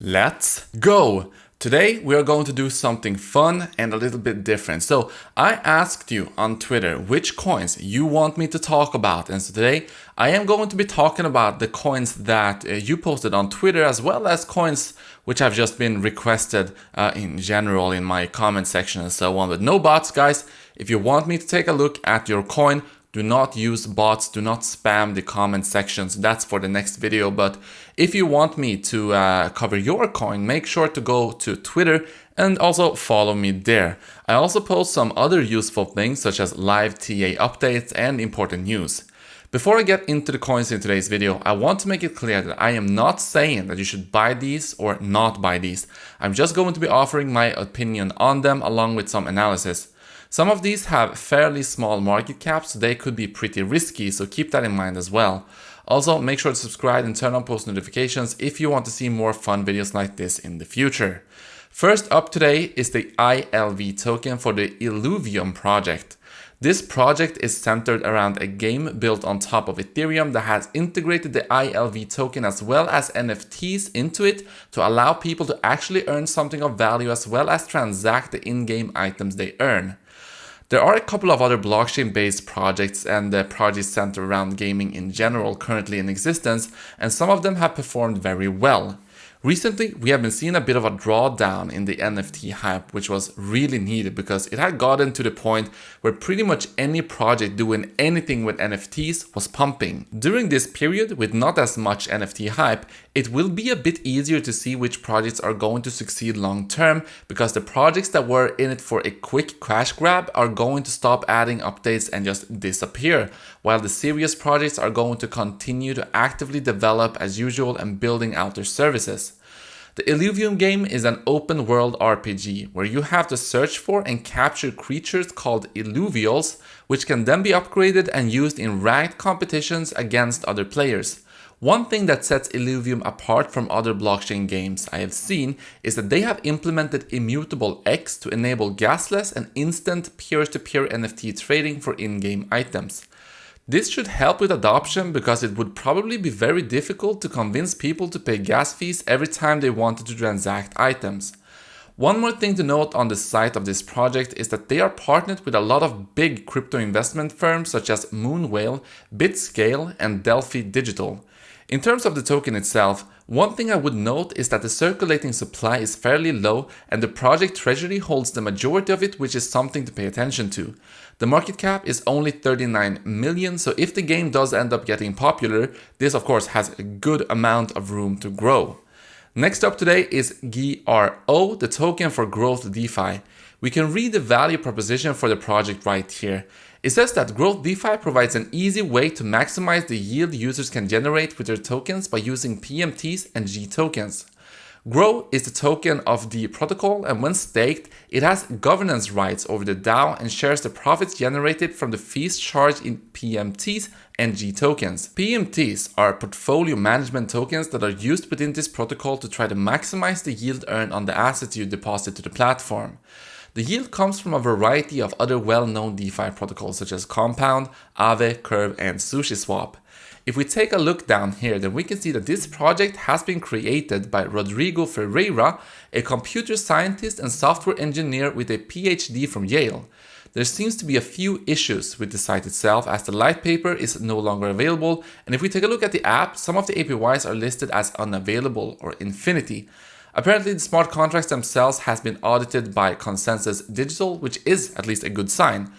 Let's go! Today we are going to do something fun and a little bit different. So I asked you on Twitter which coins you want me to talk about, and so today I am going to be talking about the coins that you posted on Twitter, as well as coins which have just been requested in general in my comment section and so on. But no bots, guys. If you want me to take a look at your coin, do not use bots, do not spam the comment sections. That's for the next video. But if you want me to cover your coin, make sure to go to Twitter and also follow me there. I also post some other useful things such as live TA updates and important news. Before I get into the coins in today's video, I want to make it clear that I am not saying that you should buy these or not buy these. I'm just going to be offering my opinion on them along with some analysis. Some of these have fairly small market caps, so they could be pretty risky, so keep that in mind as well. Also, make sure to subscribe and turn on post notifications if you want to see more fun videos like this in the future. First up today is the ILV token for the Illuvium project. This project is centered around a game built on top of Ethereum that has integrated the ILV token as well as NFTs into it to allow people to actually earn something of value as well as transact the in-game items they earn. There are a couple of other blockchain-based projects and projects centered around gaming in general currently in existence, and some of them have performed very well. Recently, we have been seeing a bit of a drawdown in the NFT hype, which was really needed because it had gotten to the point where pretty much any project doing anything with NFTs was pumping. During this period, with not as much NFT hype, it will be a bit easier to see which projects are going to succeed long term, because the projects that were in it for a quick cash grab are going to stop adding updates and just disappear, while the serious projects are going to continue to actively develop as usual and building out their services. The Illuvium game is an open world RPG where you have to search for and capture creatures called Illuvials, which can then be upgraded and used in ranked competitions against other players. One thing that sets Illuvium apart from other blockchain games I have seen is that they have implemented Immutable X to enable gasless and instant peer-to-peer NFT trading for in-game items. This should help with adoption because it would probably be very difficult to convince people to pay gas fees every time they wanted to transact items. One more thing to note on the site of this project is that they are partnered with a lot of big crypto investment firms such as Moonwhale, Bitscale, and Delphi Digital. In terms of the token itself, one thing I would note is that the circulating supply is fairly low and the project treasury holds the majority of it, which is something to pay attention to. The market cap is only 39 million, so if the game does end up getting popular, this of course has a good amount of room to grow. Next up today is GRO, the token for Growth DeFi. We can read the value proposition for the project right here. It says that Growth DeFi provides an easy way to maximize the yield users can generate with their tokens by using PMTs and G tokens. GROW is the token of the protocol, and when staked, it has governance rights over the DAO and shares the profits generated from the fees charged in PMTs and G tokens. PMTs are portfolio management tokens that are used within this protocol to try to maximize the yield earned on the assets you deposit to the platform. The yield comes from a variety of other well-known DeFi protocols such as Compound, Aave, Curve, and SushiSwap. If we take a look down here, then we can see that this project has been created by Rodrigo Ferreira, a computer scientist and software engineer with a PhD from Yale. There seems to be a few issues with the site itself, as the light paper is no longer available, and if we take a look at the app, some of the APYs are listed as unavailable or infinity. Apparently, the smart contracts themselves has been audited by Consensus Digital, which is at least a good sign.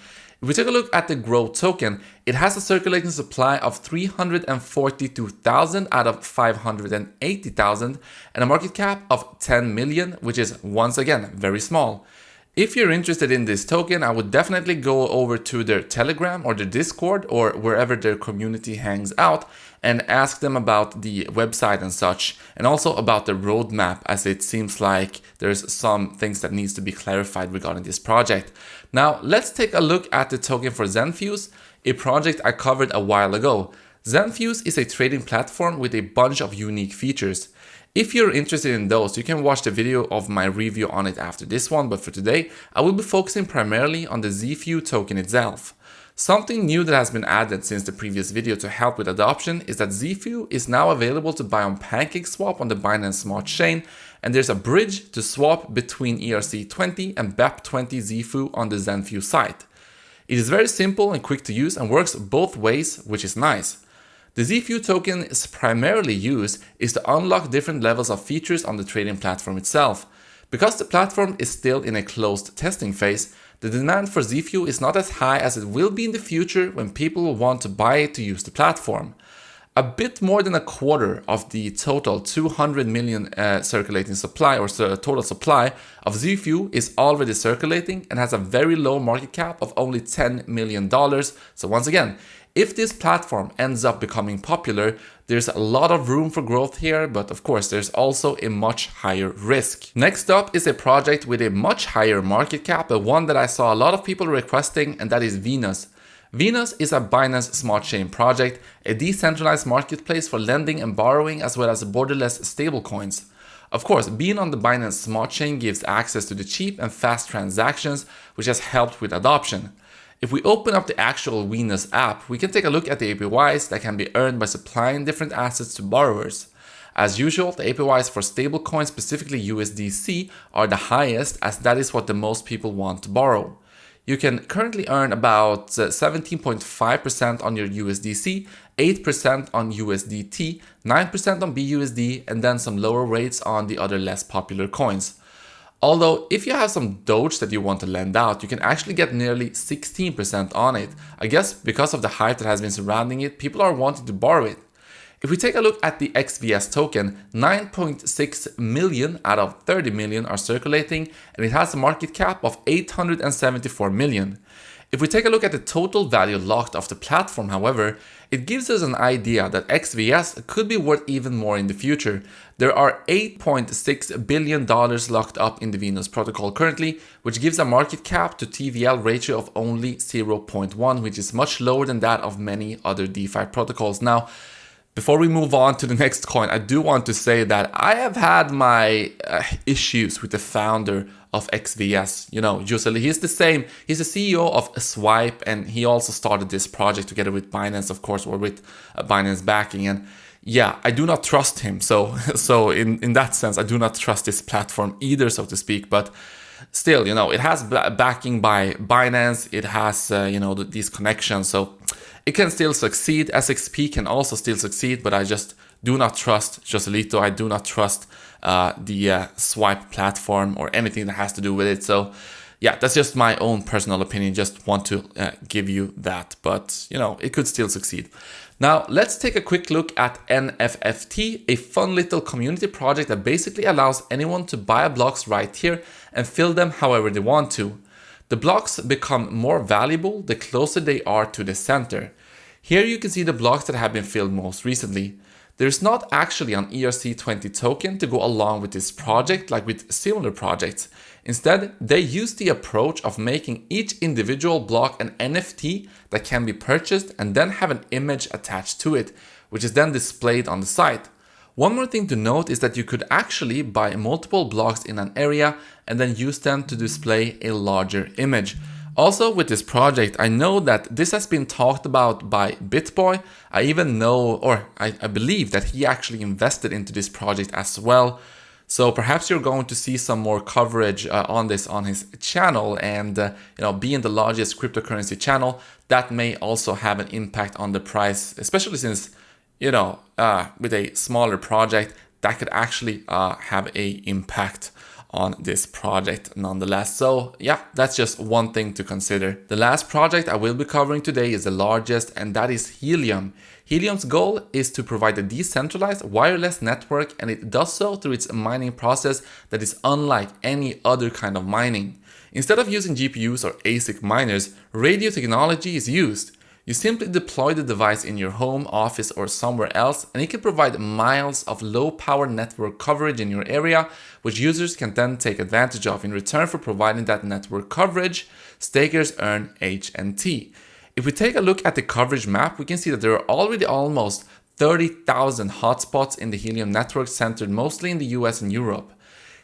If we take a look at the GROW token, it has a circulating supply of 342,000 out of 580,000 and a market cap of 10 million, which is once again very small. If you're interested in this token, I would definitely go over to their Telegram or their Discord or wherever their community hangs out and ask them about the website and such, and also about the roadmap, as it seems like there's some things that needs to be clarified regarding this project. Now, let's take a look at the token for ZEFU, a project I covered a while ago. ZEFU is a trading platform with a bunch of unique features. If you're interested in those, you can watch the video of my review on it after this one, but for today, I will be focusing primarily on the ZEFU token itself. Something new that has been added since the previous video to help with adoption is that ZEFU is now available to buy on PancakeSwap on the Binance Smart Chain, and there's a bridge to swap between ERC20 and BEP20 ZEFU on the ZEFU site. It is very simple and quick to use and works both ways, which is nice. The ZEFU token is primarily used to unlock different levels of features on the trading platform itself. Because the platform is still in a closed testing phase, the demand for ZEFU is not as high as it will be in the future when people will want to buy it to use the platform. A bit more than a quarter of the total 200 million circulating supply or total supply of ZEFU is already circulating and has a very low market cap of only $10 million. So once again, if this platform ends up becoming popular, there's a lot of room for growth here, but of course there's also a much higher risk. Next up is a project with a much higher market cap, but one that I saw a lot of people requesting, and that is Venus. Venus is a Binance Smart Chain project, a decentralized marketplace for lending and borrowing as well as borderless stablecoins. Of course, being on the Binance Smart Chain gives access to the cheap and fast transactions, which has helped with adoption. If we open up the actual Venus app, we can take a look at the APYs that can be earned by supplying different assets to borrowers. As usual, the APYs for stablecoins, specifically USDC, are the highest, as that is what the most people want to borrow. You can currently earn about 17.5% on your USDC, 8% on USDT, 9% on BUSD, and then some lower rates on the other less popular coins. Although, if you have some Doge that you want to lend out, you can actually get nearly 16% on it. I guess because of the hype that has been surrounding it, people are wanting to borrow it. If we take a look at the XVS token, 9.6 million out of 30 million are circulating, and it has a market cap of 874 million. If we take a look at the total value locked of the platform, however, it gives us an idea that XVS could be worth even more in the future. There are $8.6 billion locked up in the Venus protocol currently, which gives a market cap to TVL ratio of only 0.1, which is much lower than that of many other DeFi protocols. Now, before we move on to the next coin, I do want to say that I have had my issues with the founder of XVS. You know, usually he's the CEO of Swipe, and he also started this project together with Binance, of course, or with Binance backing. And yeah, I do not trust him. So in that sense, I do not trust this platform either, so to speak. But still, you know, it has backing by Binance. It has, these connections. So it can still succeed. SXP can also still succeed, but I just do not trust Joselito. I do not trust the Swipe platform or anything that has to do with it. So yeah, that's just my own personal opinion. Just want to give you that, but you know, it could still succeed. Now let's take a quick look at NFFT, a fun little community project that basically allows anyone to buy blocks right here and fill them however they want to. The blocks become more valuable the closer they are to the center. Here you can see the blocks that have been filled most recently. There's not actually an ERC20 token to go along with this project like with similar projects. Instead, they use the approach of making each individual block an NFT that can be purchased and then have an image attached to it, which is then displayed on the site. One more thing to note is that you could actually buy multiple blocks in an area and then use them to display a larger image. Also with this project, I know that this has been talked about by BitBoy. I even know, or I believe that he actually invested into this project as well. So perhaps you're going to see some more coverage on this on his channel, and being the largest cryptocurrency channel, that may also have an impact on the price, especially since, with a smaller project, that could actually have an impact on this project nonetheless. So yeah, that's just one thing to consider. The last project I will be covering today is the largest, and that is Helium. Helium's goal is to provide a decentralized wireless network, and it does so through its mining process that is unlike any other kind of mining. Instead of using GPUs or ASIC miners, radio technology is used. You simply deploy the device in your home, office, or somewhere else, and it can provide miles of low-power network coverage in your area, which users can then take advantage of. In return for providing that network coverage, stakers earn HNT. If we take a look at the coverage map, we can see that there are already almost 30,000 hotspots in the Helium network, centered mostly in the US and Europe.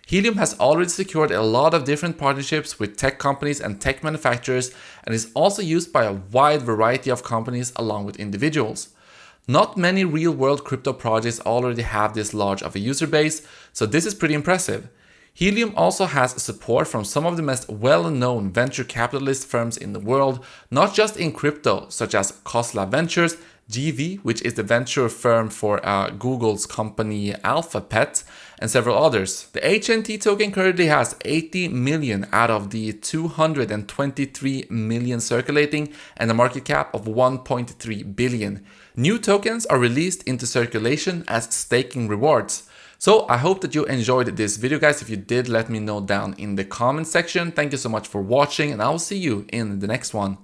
Helium has already secured a lot of different partnerships with tech companies and tech manufacturers, and is also used by a wide variety of companies along with individuals. Not many real-world crypto projects already have this large of a user base, so this is pretty impressive. Helium also has support from some of the most well-known venture capitalist firms in the world, not just in crypto, such as Khosla Ventures, GV, which is the venture firm for Google's company Alphabet, and several others. The HNT token currently has 80 million out of the 223 million circulating and a market cap of 1.3 billion. New tokens are released into circulation as staking rewards. So I hope that you enjoyed this video, guys. If you did, let me know down in the comment section. Thank you so much for watching, and I will see you in the next one.